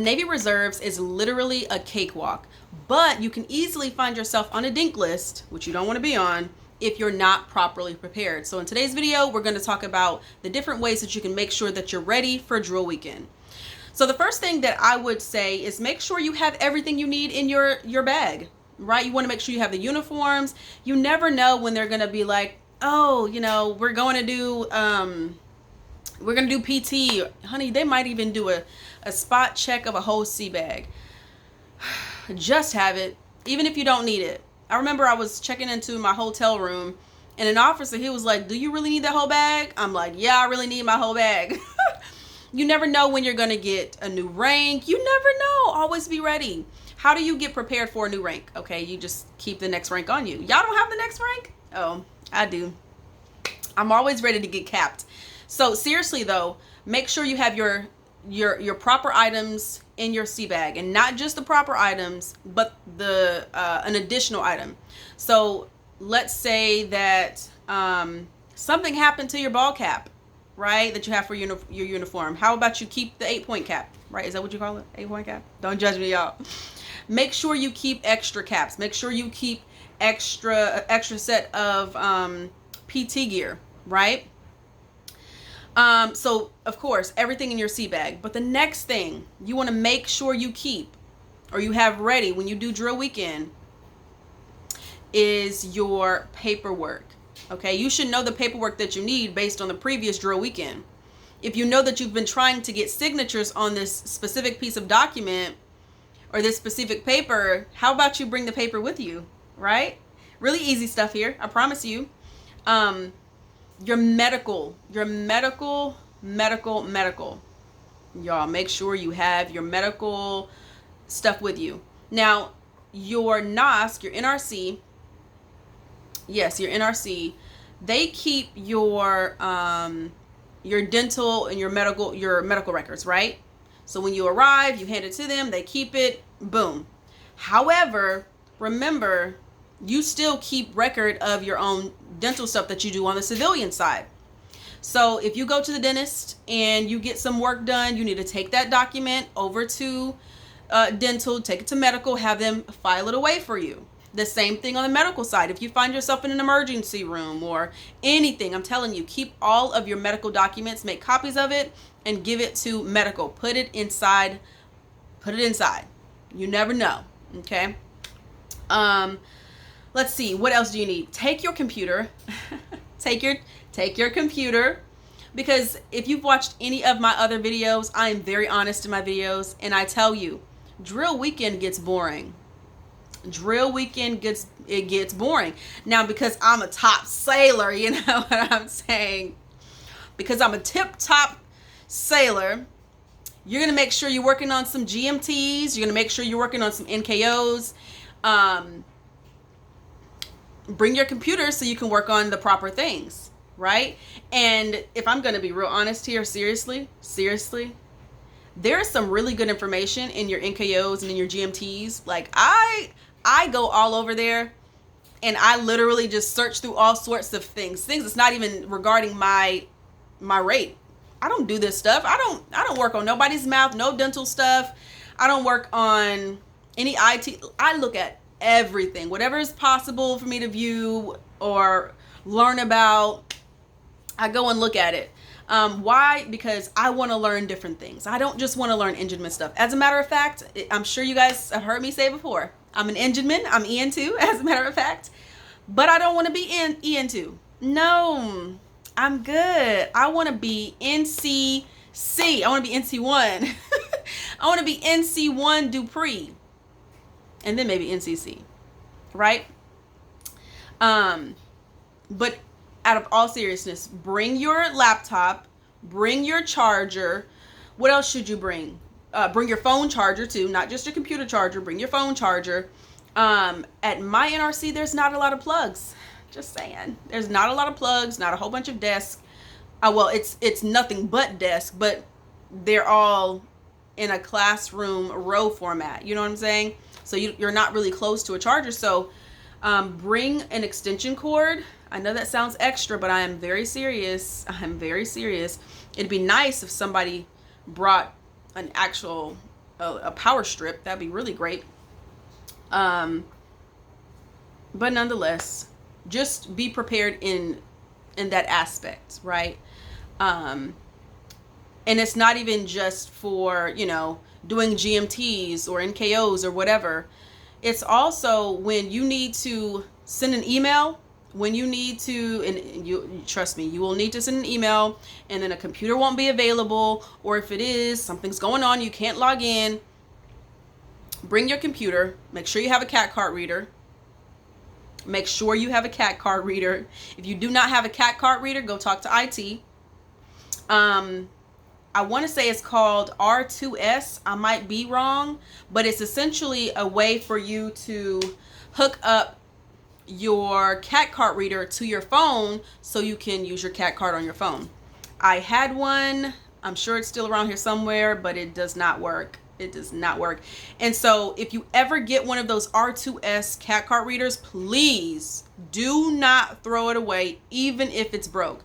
Navy Reserves is literally a cakewalk, but you can easily find yourself on a dink list, which you don't want to be on, if you're not properly prepared. So in today's video, we're going to talk about the different ways that you can make sure that you're ready for drill weekend. So the first thing that I would say is make sure you have everything you need in your bag, right? You want to make sure you have the uniforms. You never know when they're going to be like, oh, we're going to do PT. Honey, they might even do a spot check of a whole sea bag. Just have it, even if you don't need it. I remember I was checking into my hotel room and an officer, he was like, do you really need that whole bag? I'm like, yeah, I really need my whole bag. You never know when you're going to get a new rank. You never know. Always be ready. How do you get prepared for a new rank? Okay, you just keep the next rank on you. Y'all don't have the next rank? Oh, I do. I'm always ready to get capped. So seriously though, make sure you have your proper items in your sea bag, and not just the proper items, but the an additional item. So let's say that something happened to your ball cap, right? That you have for your uniform. How about you keep the 8-point cap, right? Is that what you call it? 8-point cap? Don't judge me, y'all. Make sure you keep extra caps. Make sure you keep extra set of PT gear, right? So of course, everything in your sea bag. But the next thing you want to make sure you keep, or you have ready when you do drill weekend, is your paperwork. Okay, you should know the paperwork that you need based on the previous drill weekend. If you know that you've been trying to get signatures on this specific piece of document or this specific paper, how about you bring the paper with you, right? Really easy stuff here, I promise you. Your medical. Y'all, make sure you have your medical stuff with you. Now, your NOSC, your NRC, yes, your NRC, they keep your dental and your medical records, right? So when you arrive, you hand it to them, they keep it, boom. However, remember, you still keep record of your own dental stuff that you do on the civilian side. So if you go to the dentist and you get some work done, you need to take that document over to dental, take it to medical, have them file it away for you. The same thing on the medical side. If you find yourself in an emergency room or anything, I'm telling you, keep all of your medical documents, make copies of it, and give it to medical. Put it inside. You never know. Okay. Let's see, what else do you need? Take your computer. take your computer, because if you've watched any of my other videos, I am very honest in my videos, and I tell you, drill weekend gets boring. It gets boring. Now, because I'm a top sailor, you know what I'm saying? Because I'm a tip-top sailor, you're going to make sure you're working on some GMTs. You're going to make sure you're working on some NKOs. Bring your computer so you can work on the proper things, right? And if I'm going to be real honest here, seriously, there's some really good information in your NKOs and in your GMTs. Like I go all over there and I literally just search through all sorts of things that's not even regarding my rate. I don't do this stuff. I don't work on nobody's mouth, no dental stuff. I don't work on any IT. I look at everything, whatever is possible for me to view or learn about, I go and look at it. Why? Because I want to learn different things. I don't just want to learn engineman stuff. As a matter of fact, I'm sure you guys have heard me say before, I'm an engineman. I'm EN2, as a matter of fact, but I don't want to be in EN2. No, I'm good. I want to be NCC. I want to be NC1. I want to be NC1 Dupree. And then maybe NCC, right? But out of all seriousness, bring your laptop, bring your charger. What else should you bring? Bring your phone charger too, not just your computer charger. Bring your phone charger. At my NRC, there's not a lot of plugs. Just saying, there's not a lot of plugs, not a whole bunch of desks. Well, it's nothing but desks, but they're all in a classroom row format. You know what I'm saying? So you're not really close to a charger. So bring an extension cord. I know that sounds extra, but I am very serious. It'd be nice if somebody brought an actual a power strip. That'd be really great. But nonetheless, just be prepared in that aspect, right? And it's not even just for, doing GMTs or NKOs or whatever. It's also when you need to send an email, when you need to, and you trust me, you will need to send an email, and then a computer won't be available, or if it is, something's going on, you can't log in. Bring your computer. Make sure you have a CAT card reader. Make sure you have a CAT card reader. If you do not have a CAT card reader, go talk to IT. I want to say it's called R2S. I might be wrong, but it's essentially a way for you to hook up your CAT card reader to your phone so you can use your CAT card on your phone. I had one. I'm sure it's still around here somewhere, but it does not work. It does not work. And so if you ever get one of those R2S CAT card readers, please do not throw it away, even if it's broke,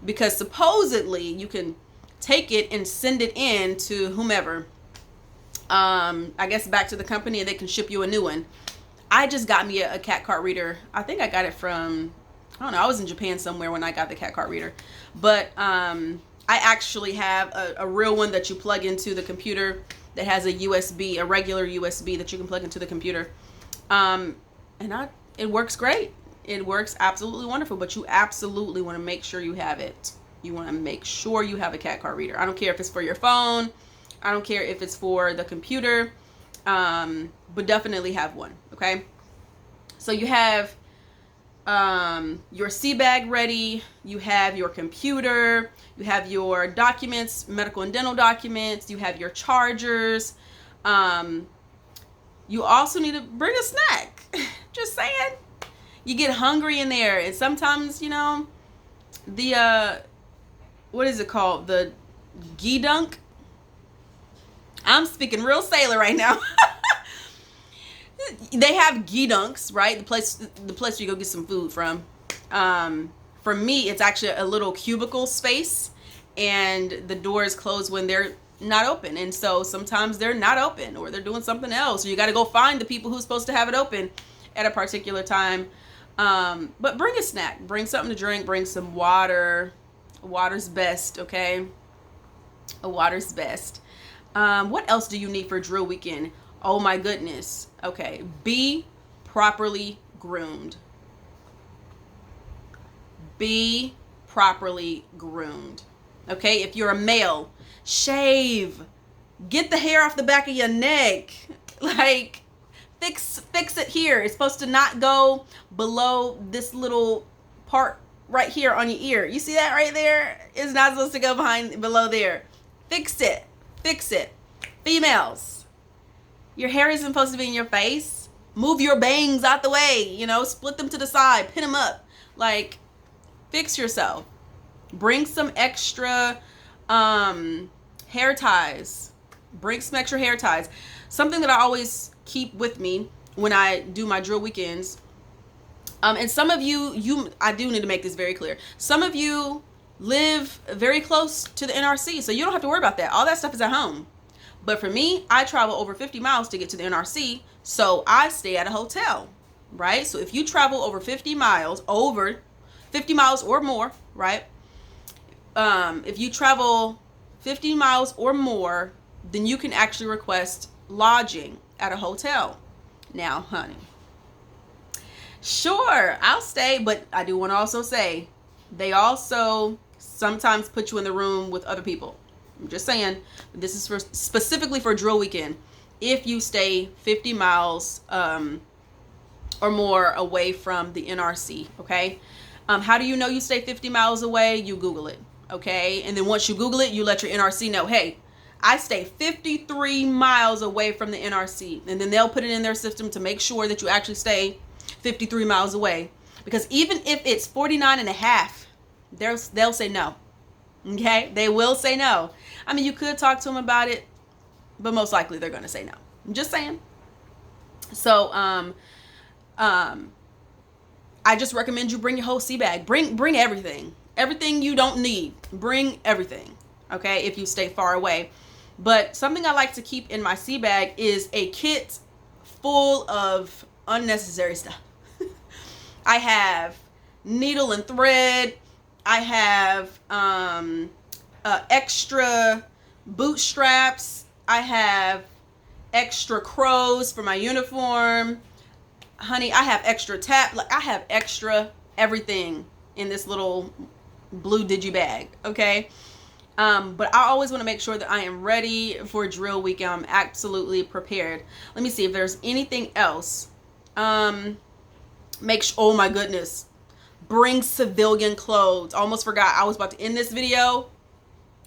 because supposedly you can take it and send it in to whomever, I guess back to the company, and they can ship you a new one. I just got me a CAT card reader. I think I got it from, I don't know, I was in Japan somewhere when I got the CAT card reader. But I actually have a real one that you plug into the computer that has a USB, a regular USB that you can plug into the computer. It works great. It works absolutely wonderful, but you absolutely want to make sure you have it. You want to make sure you have a CAT card reader. I don't care if it's for your phone. I don't care if it's for the computer. But definitely have one, okay? So you have your sea bag ready. You have your computer. You have your documents, medical and dental documents. You have your chargers. You also need to bring a snack. Just saying. You get hungry in there. And sometimes, the... what is it called? The Geedunk? I'm speaking real sailor right now. They have Geedunks, right? The place where you go get some food from. For me, it's actually a little cubicle space, and the door is closed when they're not open. And so sometimes they're not open, or they're doing something else. Or you got to go find the people who's supposed to have it open at a particular time. But bring a snack. Bring something to drink. Bring some water. Water's best, okay? Water's best. What else do you need for drill weekend? Oh my goodness. Okay. Be properly groomed. Be properly groomed. Okay? If you're a male, shave. Get the hair off the back of your neck. Like, fix it here. It's supposed to not go below this little part right here on your ear. You see that right there? It's not supposed to go below there. Fix it. Fix it. Females, your hair isn't supposed to be in your face. Move your bangs out the way, split them to the side, pin them up. Like, fix yourself. Bring some extra hair ties. Bring some extra hair ties. Something that I always keep with me when I do my drill weekends. And some of you, I do need to make this very clear. Some of you live very close to the NRC, so you don't have to worry about that. All that stuff is at home. But for me, I travel over 50 miles to get to the NRC, so I stay at a hotel, right? So if you travel over 50 miles or more, right? If you travel 50 miles or more, then you can actually request lodging at a hotel. Now, honey, sure, I'll stay, but I do want to also say they also sometimes put you in the room with other people. I'm just saying, this is specifically for drill weekend. If you stay 50 miles or more away from the NRC, okay? How do you know you stay 50 miles away? You Google it, okay? And then once you Google it, you let your NRC know, hey, I stay 53 miles away from the NRC. And then they'll put it in their system to make sure that you actually stay 53 miles away. Because even if it's 49 and a half, they'll say no. Okay? They will say no. I mean, you could talk to them about it, but most likely they're going to say no. I'm just saying. So, I just recommend you bring your whole sea bag. Bring everything. Everything you don't need. Bring everything. Okay? If you stay far away. But something I like to keep in my sea bag is a kit full of unnecessary stuff. I have needle and thread. I have extra bootstraps. I have extra crows for my uniform. Honey, I have extra tap. Like, I have extra everything in this little blue digi bag, okay? But I always want to make sure that I am ready for drill weekend. I'm absolutely prepared. Let me see if there's anything else. Oh my goodness. Bring civilian clothes. Almost forgot. I was about to end this video.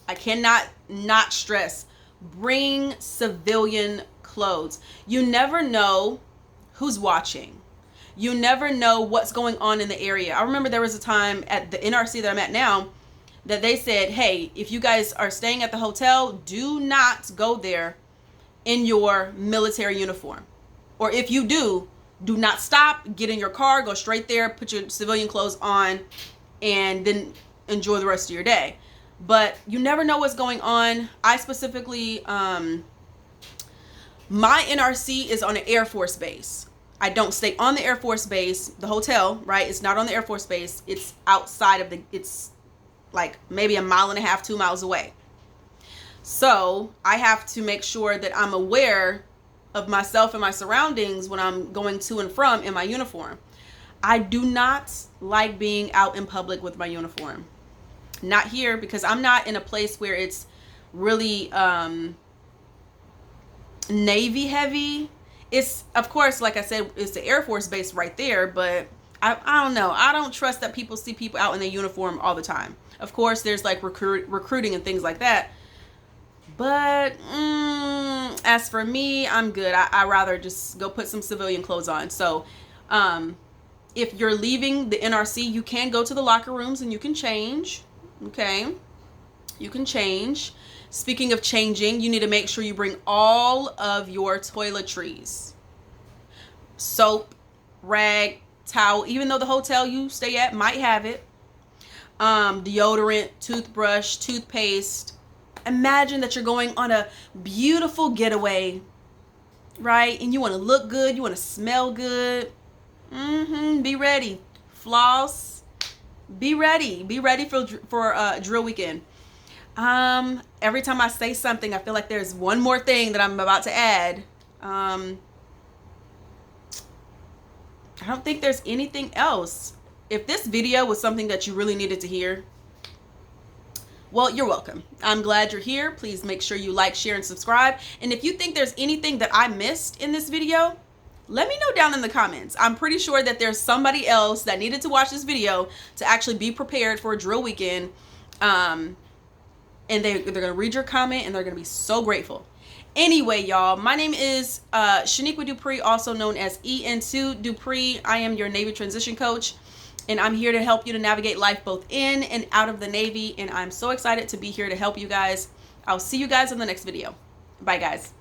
I cannot not stress. Bring civilian clothes. You never know who's watching. You never know what's going on in the area. I remember there was a time at the NRC that I'm at now that they said, hey, if you guys are staying at the hotel, do not go there in your military uniform. Or if you do not stop, get in your car, go straight there, put your civilian clothes on, and then enjoy the rest of your day. But you never know what's going on. I specifically, my NRC is on an Air Force base. I don't stay on the Air Force base, the hotel, right? It's not on the Air Force base. It's outside of it's like maybe 1.5 miles, 2 miles away. So I have to make sure that I'm aware of myself and my surroundings when I'm going to and from in my uniform. I do not like being out in public with my uniform. Not here, because I'm not in a place where it's really Navy heavy. It's, of course, like I said, it's the Air Force base right there, but I don't know. I don't trust that people see people out in their uniform all the time. Of course, there's like recruiting and things like that. But as for me, I'm good. I rather just go put some civilian clothes on. So if you're leaving the NRC, you can go to the locker rooms and you can change. Okay? You can change. Speaking of changing, you need to make sure you bring all of your toiletries. Soap, rag, towel, even though the hotel you stay at might have it. Deodorant, toothbrush, toothpaste. Imagine that you're going on a beautiful getaway, right? And you want to look good, you want to smell good. Be ready. Floss. Be ready. Be ready for drill weekend. Every time I say something, I feel like there's one more thing that I'm about to add. I don't think there's anything else. If this video was something that you really needed to hear, well, you're welcome. I'm glad you're here. Please make sure you like, share, and subscribe. And if you think there's anything that I missed in this video, let me know down in the comments. I'm pretty sure that there's somebody else that needed to watch this video to actually be prepared for a drill weekend. And they're going to read your comment and they're going to be so grateful. Anyway, y'all, my name is Shaniqua Dupree, also known as EN2 Dupree. I am your Navy transition coach, and I'm here to help you to navigate life both in and out of the Navy, and I'm so excited to be here to help you guys. I'll see you guys in the next video. Bye, guys.